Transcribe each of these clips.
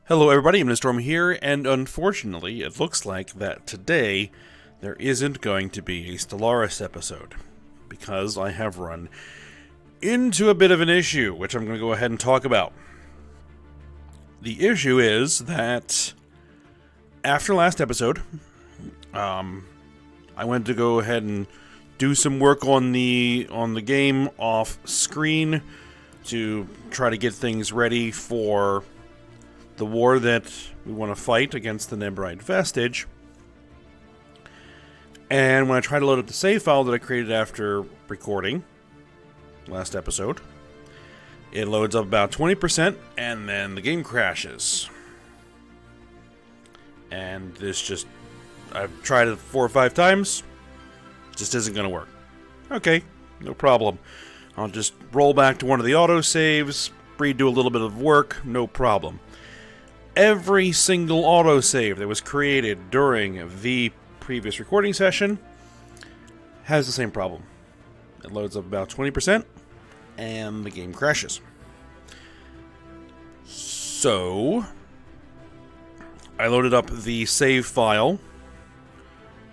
Hello everybody, I'm Storm here, and unfortunately, it looks like that today there isn't going to be a Stellaris episode, because I have run into a bit of an issue, which I'm going to go ahead and talk about. The issue is that after last episode, I went to go ahead and do some work on the game off screen to try to get things ready for the war that we want to fight against the Nebrite Vestige. And when I tried to load up the save file that I created after recording last episode, it loads up about 20% and then the game crashes. And this just, I've tried it 4 or 5 times, just isn't going to work. Okay, no problem. I'll just roll back to one of the autosaves, redo a little bit of work, no problem. Every single autosave that was created during the previous recording session has the same problem. It loads up about 20% and the game crashes. So I loaded up the save file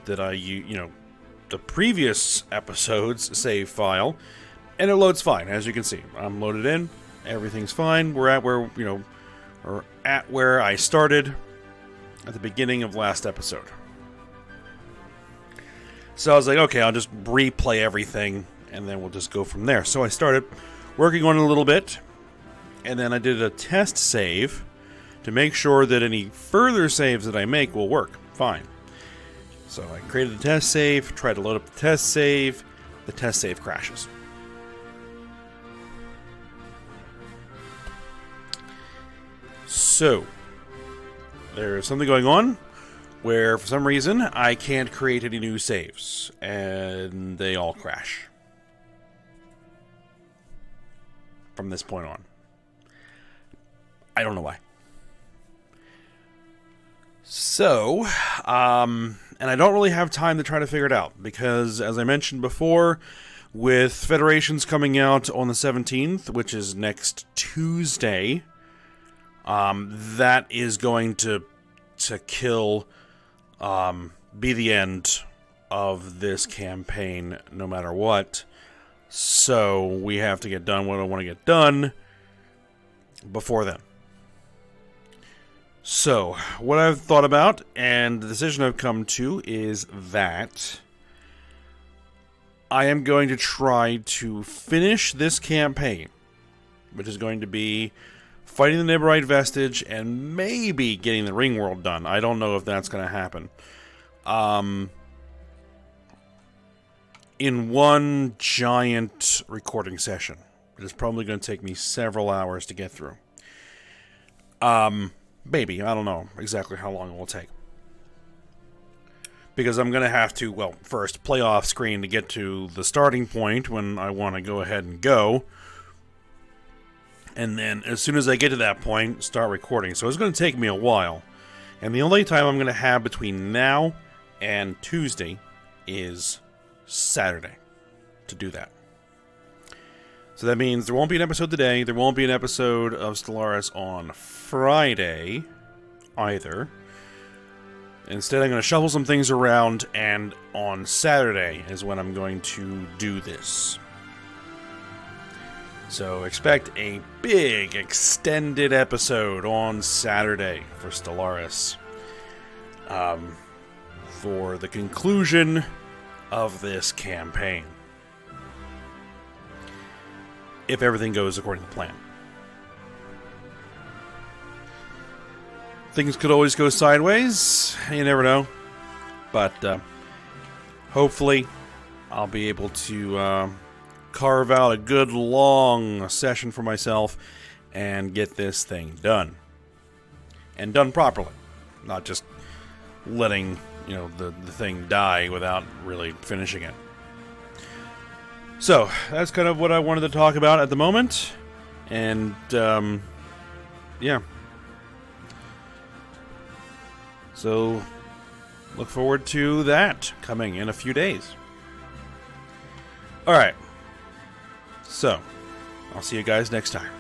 that the previous episode's save file, and it loads fine, as you can see. I'm loaded in, everything's fine. We're at where I started at the beginning of last episode. So I was like, okay, I'll just replay everything, and then we'll just go from there. So I started working on it a little bit, and then I did a test save to make sure that any further saves that I make will work fine. So I created a test save, tried to load up the test save crashes. So, there's something going on where, for some reason, I can't create any new saves, and they all crash from this point on. I don't know why. So, and I don't really have time to try to figure it out, because, as I mentioned before, with Federations coming out on the 17th, which is next Tuesday, that is going to kill, be the end of this campaign no matter what. So we have to get done what I want to get done before then. So what I've thought about and the decision I've come to is that I am going to try to finish this campaign, which is going to be fighting the Nebrite Vestige and maybe getting the Ring World done. I don't know if that's going to happen. In one giant recording session. It is probably going to take me several hours to get through. Maybe. I don't know exactly how long it will take. Because I'm going to have to, well, first play off screen to get to the starting point when I want to go ahead and go. And then, as soon as I get to that point, start recording. So it's going to take me a while. And the only time I'm going to have between now and Tuesday is Saturday to do that. So that means there won't be an episode today. There won't be an episode of Stellaris on Friday either. Instead, I'm going to shuffle some things around, and on Saturday is when I'm going to do this. So expect a big extended episode on Saturday for Stellaris. For the conclusion of this campaign. If everything goes according to plan. Things could always go sideways. You never know. But hopefully I'll be able to carve out a good long session for myself and get this thing done. And done properly. Not just letting, the thing die without really finishing it. So, that's kind of what I wanted to talk about at the moment. And, yeah. So, look forward to that coming in a few days. Alright. So, I'll see you guys next time.